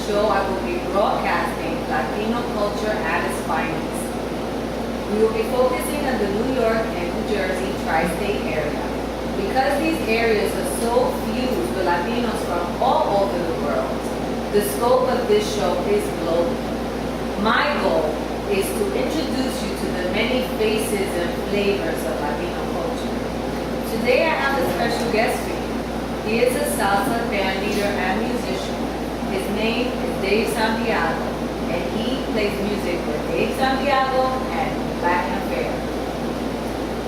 show, I will be broadcasting Latino culture at its finest. We will be focusing on the New York and New Jersey tri-state area. Because these areas are so fused with Latinos from all over the world, the scope of this show is global. My goal is to introduce you to the many faces and flavors of Latino culture. Today I have a special guest for you. He is a salsa band leader and musician. His name is Dave Santiago, and he plays music with Dave Santiago and Latin Affair.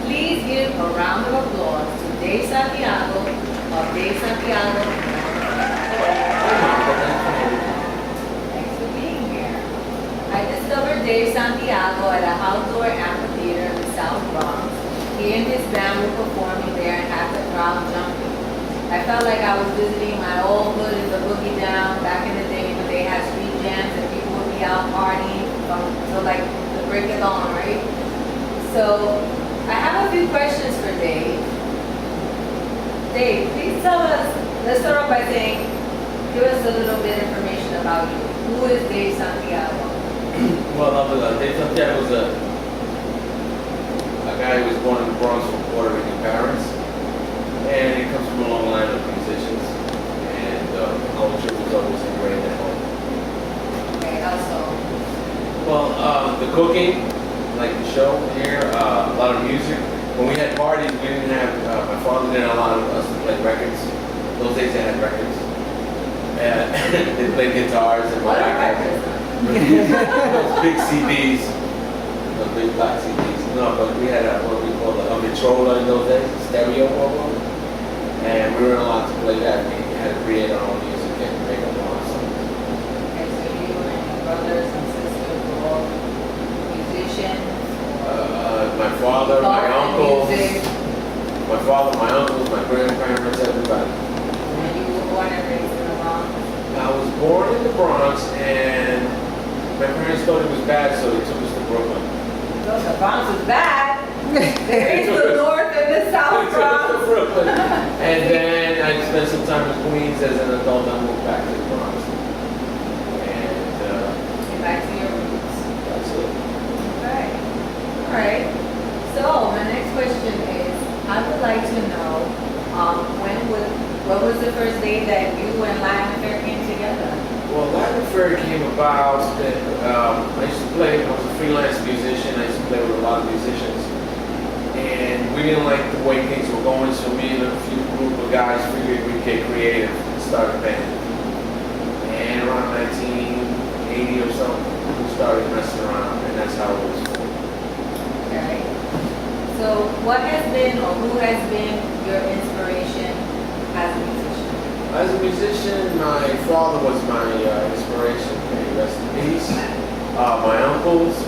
Please give a round of applause to Dave Santiago of Dave Santiago. Thanks for being here. I discovered Dave Santiago at a outdoor amphitheater in South Bronx. He and his band were performing there and had the crowd jumping. I felt like I was visiting my old hood in the boogie down back in the day when they had street jams and people would be out partying until like the break of dawn, right? So I have a few questions for Dave. Dave, please tell us, let's start off by saying, give us a little bit of information about you. Who is Dave Santiago? Well, Dave Santiago is a guy who was born in the Bronx with Puerto-Rican parents. And it comes from a long line of musicians, and culture was always ingrained at home. Okay, how so? Well, the cooking, like the show here, a lot of music. When we had parties, we didn't have, my father didn't allow us to play records. Those days they had records. And they played guitars and What are records? those big CDs, those big black CDs. No, but we had what we call a Vitrola in those days, stereo program. And we weren't allowed to play that. We had to create our own music and make our own songs. Okay, so you and your brothers and sisters were all musicians? My father, my uncles, Music. my father, my uncles, my grandparents, everybody. And you were born and raised in the Bronx? I was born in the Bronx, and my parents thought it was bad, so they took us to Brooklyn. So the Bronx was bad. There is the North and the South Bronx. Brooklyn. And then I spent some time in Queens as an adult. I moved back to the Bronx. And Get back to your roots. that's it. Okay. All right. So my next question is, I would like to know what was the first day that you and Latin Affair came together? Well, Latin Affair came about that I used to play. I was a freelance musician. I used to play with a lot of musicians. And we didn't like the way things were going, so me and a few group of guys figured we'd get creative and start a band. And around 1980 or so, we started messing around, and that's how it was formed. Okay. So what has been or who has been your inspiration as a musician? As a musician, my father was my inspiration, may he rest in peace. My uncles,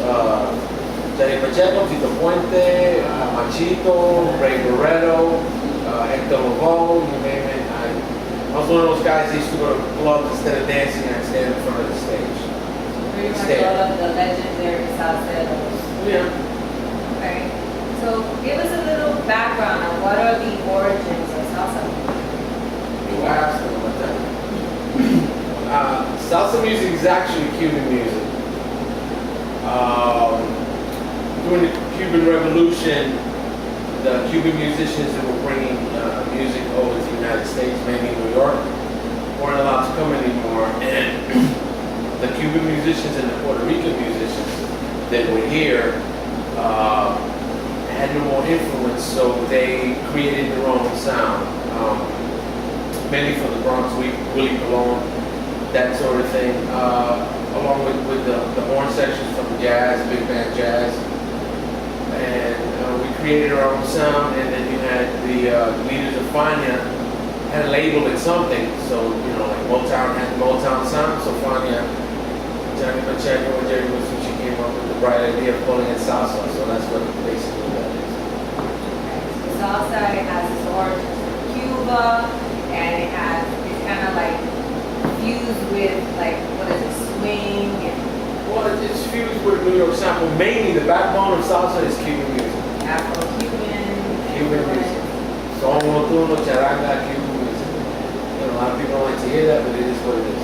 Jerry Pacheco, Tito Puente, Machito, Ray Barreto, Hector Lavoe, you name it. I was one of those guys that used to go to clubs instead of dancing, I'd stand in front of the stage. Pretty much all of the legendary salseros. Yeah. Okay. So give us a little background on what are the origins of salsa music? You asked them about that. Salsa music is actually Cuban music. During the Cuban Revolution, the Cuban musicians that were bringing music over to the United States, mainly New York, weren't allowed to come anymore. And the Cuban musicians and the Puerto Rican musicians that were here had no more influence, so they created their own sound. Mainly from the Bronx, Willie Colon, that sort of thing, along with the horn sections from jazz, big band jazz. And we created our own sound, and then you had the leaders of Fania had labeled it something. So, you know, like Motown had the Motown sound, so Fania, Johnny Pacheco and Jerry Masucci came up with the bright idea of calling it salsa, so that's what basically that is. Okay. So salsa, it has its origins from Cuba, and it's kind of like fused with like, what is it, swing and... Well, it's fused with New York sample. Mainly the backbone of salsa is Cuban music. Cuban music. Son montuno, charanga, Cuban music. You know, a lot of people don't like to hear that, but it is what it is.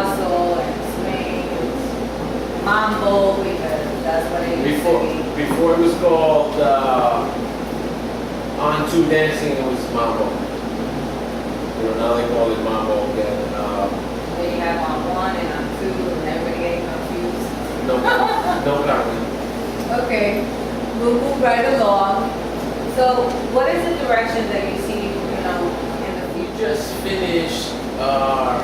hustle and swing and mambo because that's what it used to be. Before it was called On Two Dancing, it was mambo. Now they call it mambo again. Then you have on one and on two, and everybody getting confused. No comment. Okay, we'll move right along. So, what is the direction that you see, in the We future? just finished our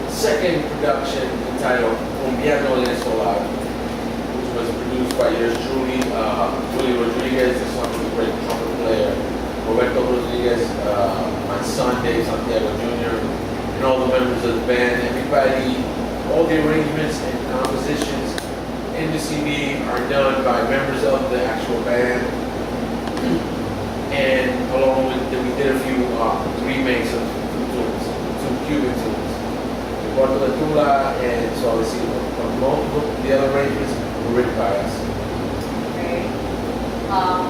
second production entitled Colombiano de Ensalada, which was produced by yours truly, Willie Rodriguez, the son of the great trumpet player, Roberto Rodriguez, my son Dave Santiago Jr., and all the members of the band. Everybody, all the arrangements and compositions in the CD are done by members of the actual band. And along with that, we did a few remakes of two Cuban tunes, the Puerto-Rican and Suavecito. The other arrangements were written by us. Okay.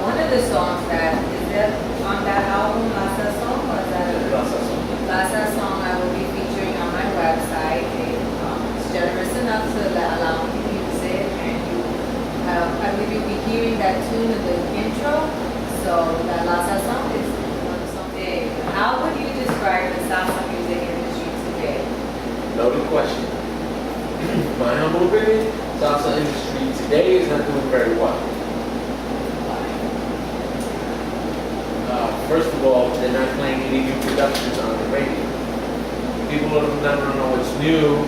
One of the songs that is that on that album, Salsa Song, or is that Salsa Song? I will be featuring on my website. It's generous enough to allow me to use it, and I believe you'll be hearing that tune in the intro. So that Salsa Song is one song. How would you describe the salsa music industry today? Loaded question. My humble opinion, salsa industry today is not doing very well. First of all, they're not playing any new productions on the radio. People will never know what's new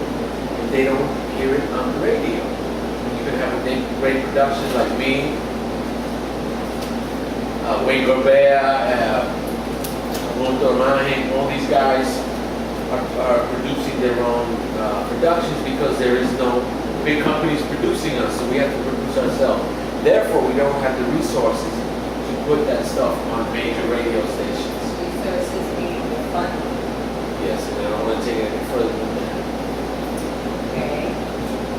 if they don't hear it on the radio. You can have a great production like me, Wayne Gorbea, all these guys are producing their own productions because there is no big companies producing us, so we have to produce ourselves. Therefore, we don't have the resources to put that stuff on major radio stations. Resources being the funding. Yes, and I don't want to take it any further than that. Okay.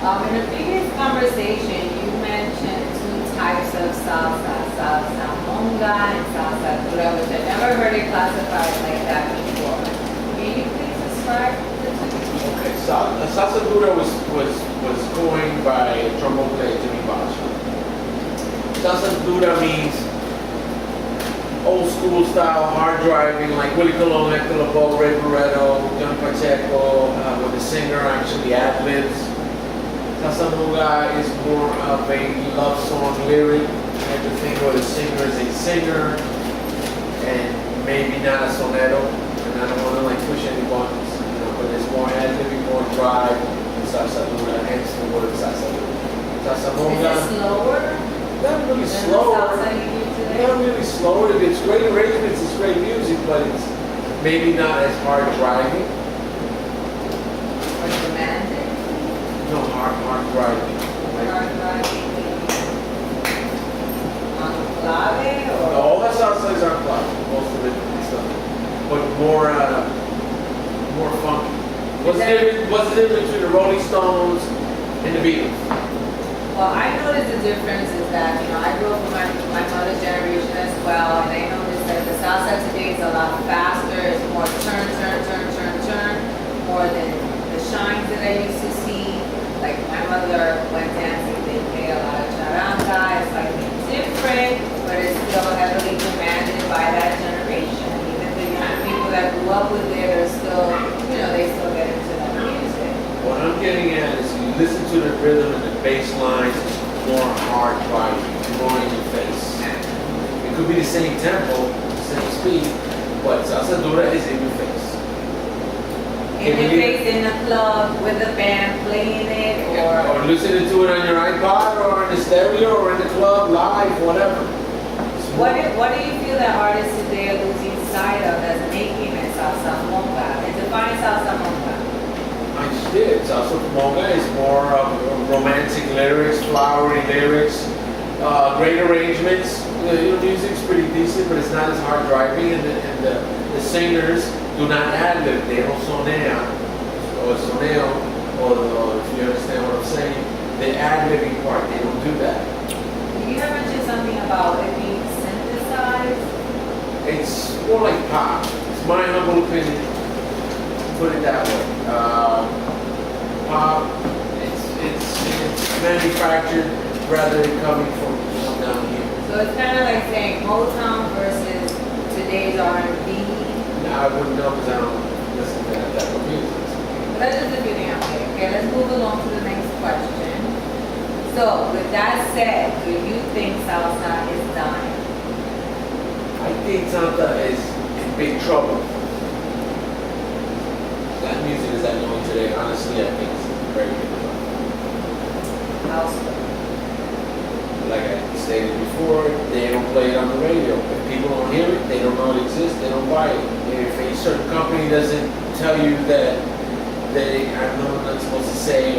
In a previous conversation, you mentioned two types of salsa, Salsa Monga and Salsa Dura, which I never heard it classified like that before. Can you please describe the two? Okay, Salsa Dura was coined by trombone player Jimmy Bacho. Salsa Dura means old school style, hard driving, like Willie Colon, Hector Lavoe, Ray Barretto, John Pacheco, where the singer actually ad-libs. Salsa Monga is more of a love song lyric type of thing where the singer is a singer and maybe not a sonero. And I don't want to like push any buttons, but there's more ad-libbing, more drive in Salsa Dura, hence the word Salsa Dura. Salsa Monga. Is it slower? Not really than the slower. salsa you do today? Not really slower. It's great arrangements, it's great music, but it's maybe not as hard driving. Or demanding? No, hard driving. Hard driving? On clave or? All the salsa is on clave, most of it and stuff, but more funky. What's the difference between the Rolling Stones and the Beatles? Well, I noticed the difference is that, I grew up with my mother's generation as well, and I noticed that the salsa today is a lot faster. It's more turn, more than the shines that I used to see. Like my mother went dancing, they play a lot of charanga. It's like different, but it's still heavily demanded by that generation. Even the young people that grew up with it are still, they still get into that music. What I'm getting at is you listen to the rhythm and the bass lines, it's more hard driving, more in your face. It could be the same tempo, same speed, but Salsa Dura is in your face. In your face, in the club, with the band playing it, or listening to it on your iPod, or in the stereo, or in the club, live, whatever. What do you feel that artists today are losing sight of as making it Salsa Monga? And define Salsa Monga. I just did. Salsa Monga is more romantic lyrics, flowery lyrics, great arrangements. The music's pretty decent, but it's not as hard driving, and the singers do not ad-lib. They don't sonea, or soneo, or if you understand what I'm saying, the ad-libbing part, they don't do that. You ever mention something about it being synthesized? It's more like pop. It's my humble opinion. Put it that way. manufactured rather than coming from down here. So it's kind of like saying Motown versus today's R&B. Now I wouldn't know because I don't listen to that type of music. But that's just a good answer. Okay, let's move along to the next question. So, with that said, do you think salsa is dying? I think Santa is in big trouble. That music is that known today. Honestly, I think it's very big trouble. How so? Like I stated before, they don't play it on the radio. If people don't hear it, they don't know it exists, they don't buy it. If a certain company doesn't tell you that I know I'm not supposed to say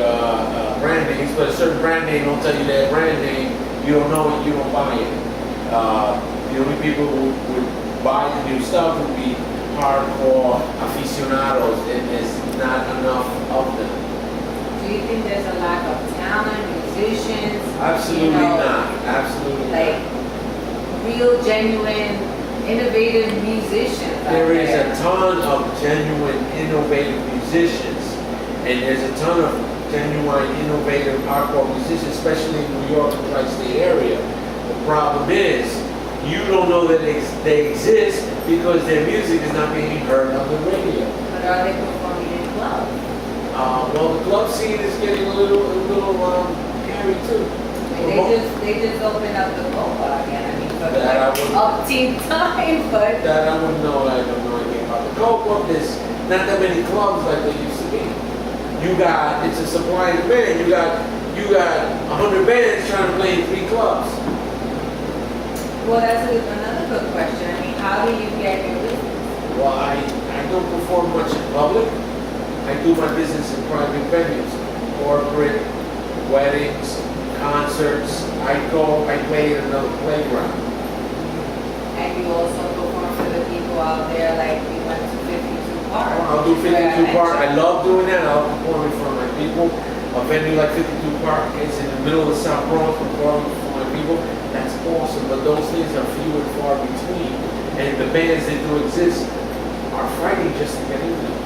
brand names, but a certain brand name don't tell you that brand name, you don't know it, you don't buy it. The only people who would buy the new stuff would be hardcore aficionados, and there's not enough of them. Do you think there's a lack of talent, musicians? Absolutely not. Absolutely like not. real, genuine, innovative musicians. There is a ton of genuine, innovative musicians, and there's a ton of genuine, innovative hardcore musicians, especially in New York and tri-state area. The problem is, you don't know that they exist because their music is not being heard on the radio. But are they performing in clubs? Well, the club scene is getting a little hairy too. They just opened up the Copa again. I mean, for That I wouldn't- upteen time, but That I wouldn't know. I don't know anything about the Copa. There's not that many clubs like there used to be. It's a supply and demand. You got 100 bands trying to play in 3 clubs. well, that's another good question. I mean, how do you get your business? Well, I don't perform much in public. I do my business in private venues, corporate, weddings, concerts. I play in another playground. And you also perform for the people out there, like you went to 52 Park. I'll do 52 Park. I love doing that. I love performing for my people. A venue like 52 Park is in the middle of the South Bronx, performing for my people. That's awesome, but those things are few and far between. And the bands that do exist are fighting just to get in there.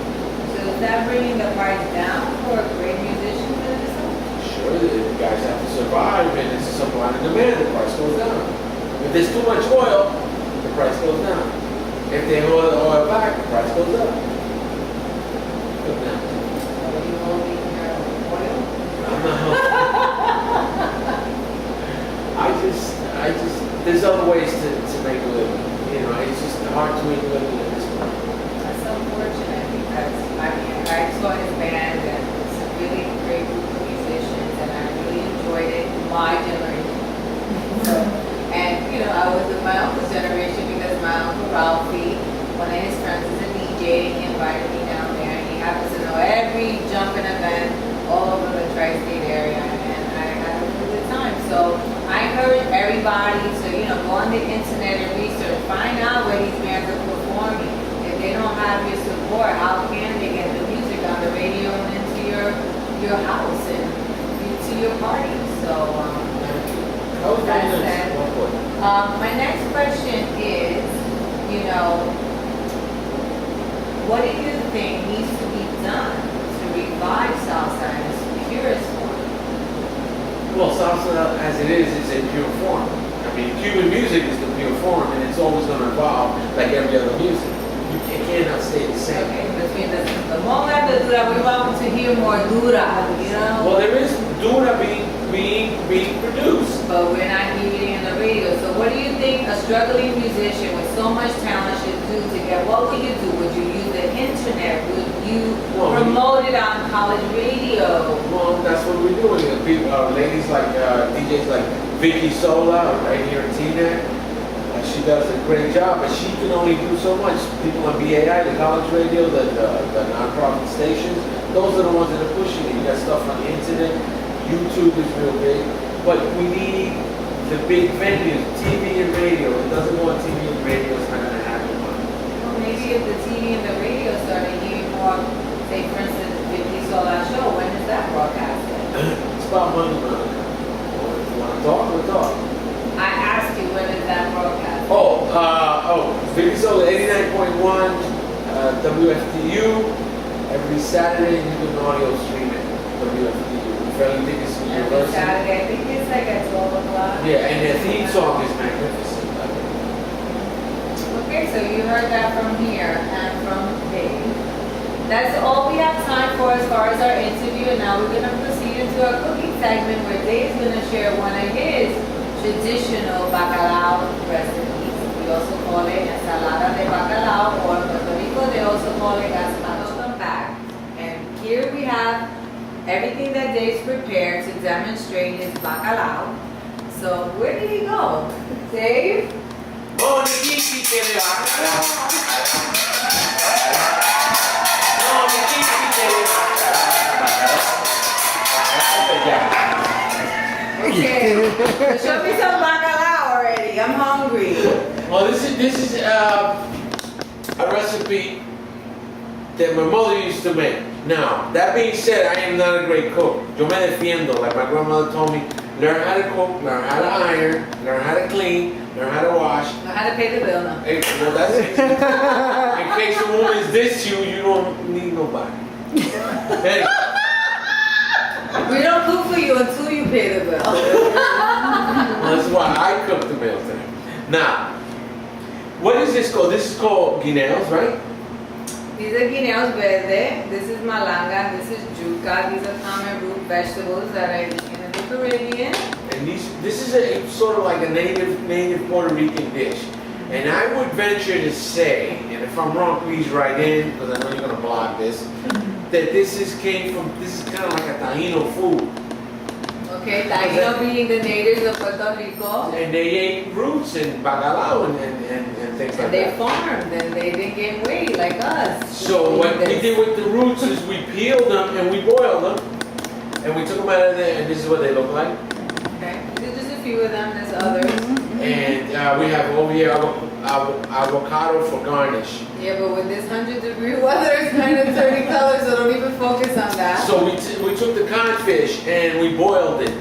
So is that bringing the price down for a great musician for themselves? Sure, the guys have to survive, and it's supply and demand, the price goes down. If there's too much oil, the price goes down. If they hold the oil back, the price goes up. Good now. Are you holding your oil? I'm not helping. There's other ways to make a living. You know, it's just hard to make a living at this point. That's unfortunate because I saw his band and it's a really great group of musicians and I really enjoyed it. My generation. So, and I was in my uncle's generation because my uncle Ralphie, one of his friends is a DJ, he invited me down there and he happens to know every jumping event all over the tri-state area and I had a really good time. So I encourage everybody to, go on the internet and research, find out where these bands are performing. If they don't have your support, how can they get the music on the radio and into your house and into your party? So, that's that. My next question is, what do you think needs to be done to revive salsa in its purest form? Well, salsa, as it is a pure form. I mean, Cuban music is the pure form, and it's always going to evolve like every other music. It cannot stay the same. Okay, between the Monga and the Dura, we want to hear more Dura, Well, there is Dura being produced. But we're not hearing it in the radio. So what do you think a struggling musician with so much talent should do to get, what would you do? Would you use the internet? Would you promote it on college radio? Well, that's what we're doing. People, ladies like, DJs like Vicky Sola, right here in Teaneck. She does a great job, but she can only do so much. People on BAI, the college radio, the non-profit stations, those are the ones that are pushing it. You got stuff on the internet. YouTube is real big, but we need the big venues, TV and radio. It doesn't go on TV and radio, it's not going to happen. Well, maybe if the TV and the radio started hearing more, say for instance, the Vicky Sola show, when is that broadcasted? It's about money, man. You want to talk? We'll talk. I asked you, when is that broadcast? Vicky Sola, 89.1 WFTU, every Saturday you can audio stream it. the fairly think it's Every universal. Saturday, I think it's like at 12 o'clock. Yeah, and their theme song is magnificent. Okay, so you heard that from here and from Dave. That's all we have time for as far as our interview. And now we're going to proceed into our cooking segment where Dave's going to share one of his traditional bacalao recipes. We also call it Ensalada de Bacalao, or in Puerto Rico they also call it gazpacho. Welcome back. And here we have everything that Dave's prepared to demonstrate his bacalao. So where did he go? Dave? Oh, the kiki tiene bacalao. No, the kiki tiene bacalao. Okay, so show me some bacalao already. I'm hungry. Well, this is a recipe that my mother used to make. Now, that being said, I am not a great cook. Yo me defiendo, like my grandmother told me, learn how to cook, learn how to iron, learn how to clean, learn how to wash. Know how to pay the bill now. Hey, well, that's it. In case a woman's diss you, you don't need nobody. Hey. We don't cook for you until you pay the bill. Well, that's why I cook the meal today. Now, what is this called? This is called guineos, right? These are guineos verde. This is malanga. This is yuca. These are common root vegetables that I eat in the Caribbean. And this is a sort of like a native Puerto Rican dish. And I would venture to say, and if I'm wrong, please write in, because I know you're gonna block this, that this is kind of like a Taino food. Okay, Taino being the natives of Puerto Rico. And they ate roots and bacalao and things like They that. farmed and they didn't gain weight like us. So what we did with the roots is we peeled them and we boiled them. And we took them out of there, and this is what they look like. Okay, there's just a few of them, there's others. And we have over here avocado for garnish. Yeah, but with this 100-degree weather, it's kind of turning colors, so don't even focus on that. So we took the codfish and we boiled it,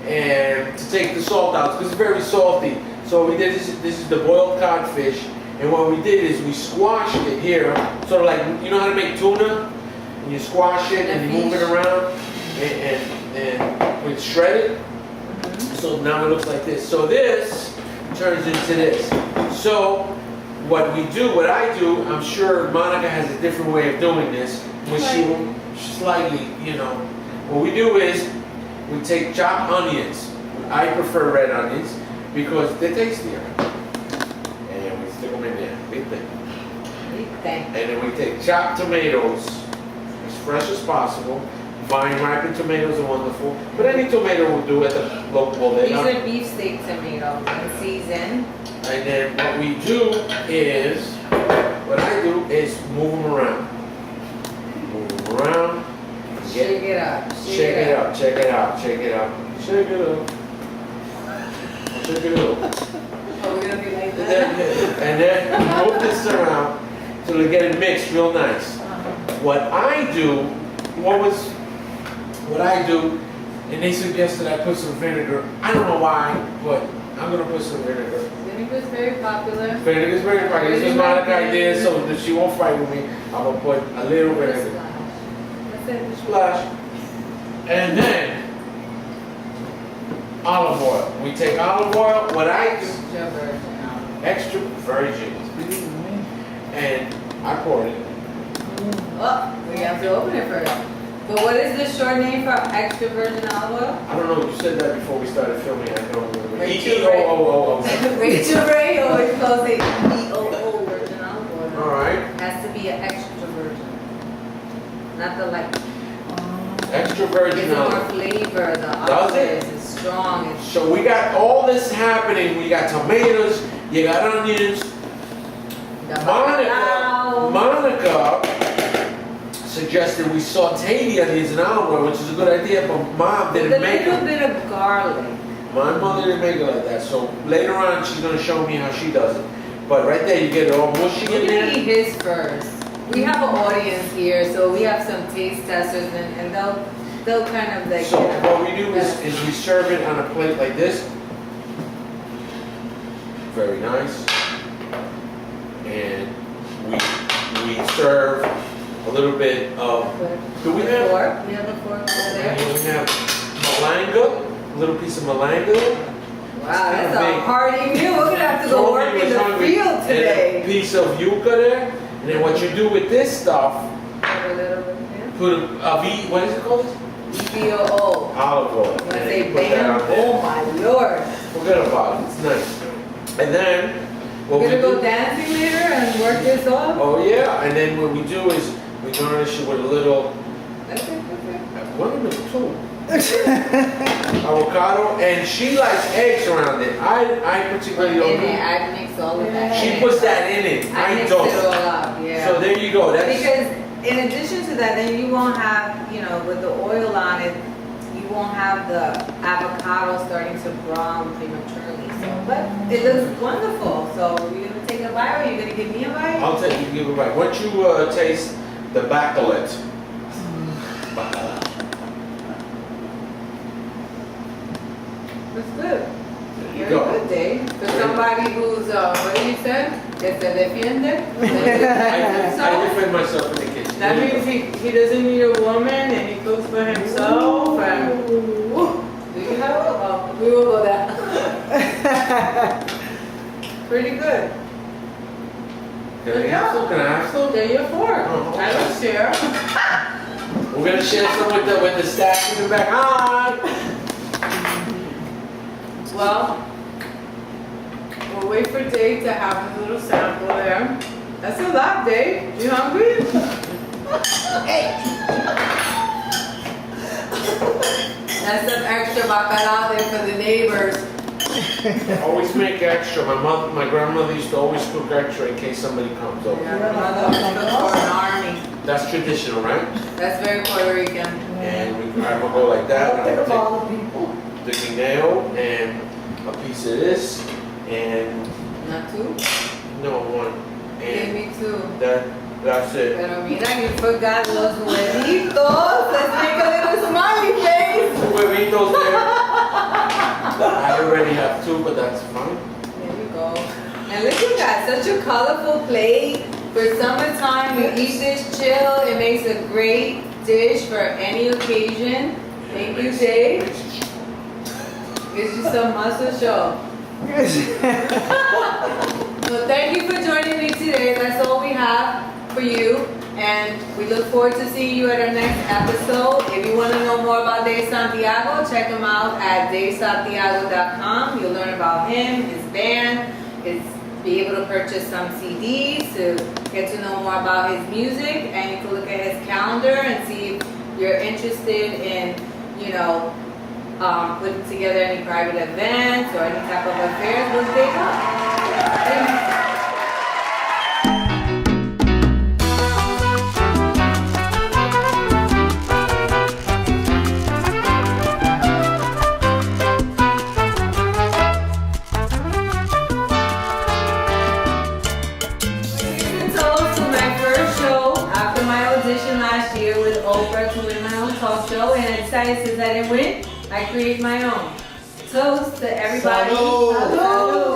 and to take the salt out because it's very salty. So what we did this is the boiled codfish, and what we did is we squashed it here, sort of like, you know how to make tuna, and you squash it and you move it around, and we shred it. So now it looks like this. So this turns into this. So what I do, I'm sure Monica has a different way of doing this, which she will slightly, what we do is we take chopped onions. I prefer red onions because they're tastier. And we stick them in there, big thing. And then we take chopped tomatoes, as fresh as possible. Vine ripened tomatoes are wonderful, but any tomato will do at the local bodega. These are beefsteak tomatoes in season. And then what I do is move them around. Move them around. Shake it up. Check it out. Check it out. Check it out. Check it out. Check it out. Are we gonna be like that? And then move this around till they get it mixed real nice. What I do, and they suggested I put some vinegar. I don't know why, but I'm gonna put some vinegar. Vinegar is very popular. Vinegar is very popular. This is Monica's idea, so that she won't fight with me. I'm gonna put a little vinegar. That's it. Splash. And then olive oil. We take olive oil. What I do, extra virgin, and I pour it. Oh, we have to open it first. But what is the short name for extra virgin olive oil? I don't know. You said that before we started filming. I don't remember. Rachel EOOO. Rachel Ray always calls it EOO virgin olive oil. All right. Has to be an extra virgin, not the light. Extra virgin It's more olive. flavor. The Does olive it? is strong. It's So we got all this happening. We got tomatoes. You got onions. the bacalao. Monica suggested we saute the onions in olive oil, which is a good idea, but Mom With didn't a make little it. bit of garlic. My mother didn't make it like that, so later on she's going to show me how she does it. But right there, you get it all mushy We're in gonna there. eat his first. We have an audience here, so we have some taste testers, and they'll kind of like. So what we do is we serve it on a plate like this. Very nice. And we serve a little bit of, do we have? Fork? We have a fork over there. We have malanga, a little piece of malanga. Wow, that's a big. hearty meal. We're gonna have to go work in the field And a today. piece of yuca there. And then what you do with this stuff, Have a little bit, yeah. put what is it called? BOO. Olive oil. When I And say you put that bam, on there. oh my lord. Forget about it, it's nice. And then, what we We're gonna go do, dancing later and work this off? oh yeah, and then what we do is, we garnish it with a little, That's it, one of the two. Avocado, and she likes eggs around it. I particularly don't In it, do. I mix all of that. She in. puts that in it, I I mix it all don't. up, yeah. So there you go, that's, Because in addition to that, then you won't have, you know, with the oil on it, you won't have the avocado starting to brown prematurely. So, but it looks wonderful. So you're gonna take a bite, or you're gonna give me a bite? I'll take you, give it back. Once you taste the bacalao. Bacalao. It's good. There you Very go. good, Dave. For somebody who's, what did you say? Que se defiende? I defend myself in the kitchen. That There you means he doesn't need a woman and he cooks for himself and... Do you have a... Oh, we will go there. Pretty good. go. Can I have some? Can I have some? There you're for. Oh, okay. I don't share. We're gonna share some with the staff in the back. Hi. Well, we'll wait for Dave to have his little sample there. That's a lot, Dave. You hungry? That's some extra bacalao there for the neighbors. Always make extra. My grandmother used to always cook extra in case somebody comes over. Yeah, my mother always cooks for an army. That's traditional, right? That's very Puerto Rican. And I'm gonna go like that. Think And of I'm all gonna the people. take the guineo and a piece of this and Not two? no one. Give And me two. that's it. Pero mira, you forgot los huevitos. Let's make a little smiley face. Huevitos there. I already have two, but that's fine. There you go. And look at that, such a colorful plate. For summertime, you eat this chill. It makes a great dish for any occasion. Thank you, Dave. Gives you some muscle show. So thank you for joining me today. That's all we have for you. And we look forward to seeing you at our next episode. If you want to know more about Dave Santiago, check him out at davesantiago.com. You'll learn about him, his band, be able to purchase some CDs to get to know more about his music. And you can look at his calendar and see if you're interested in, you know, putting together any private events or any type of affairs. Look Dave up. Thanks. Talk show, and I decided since I didn't win, I create my own. Toast to everybody. Salud. Salud.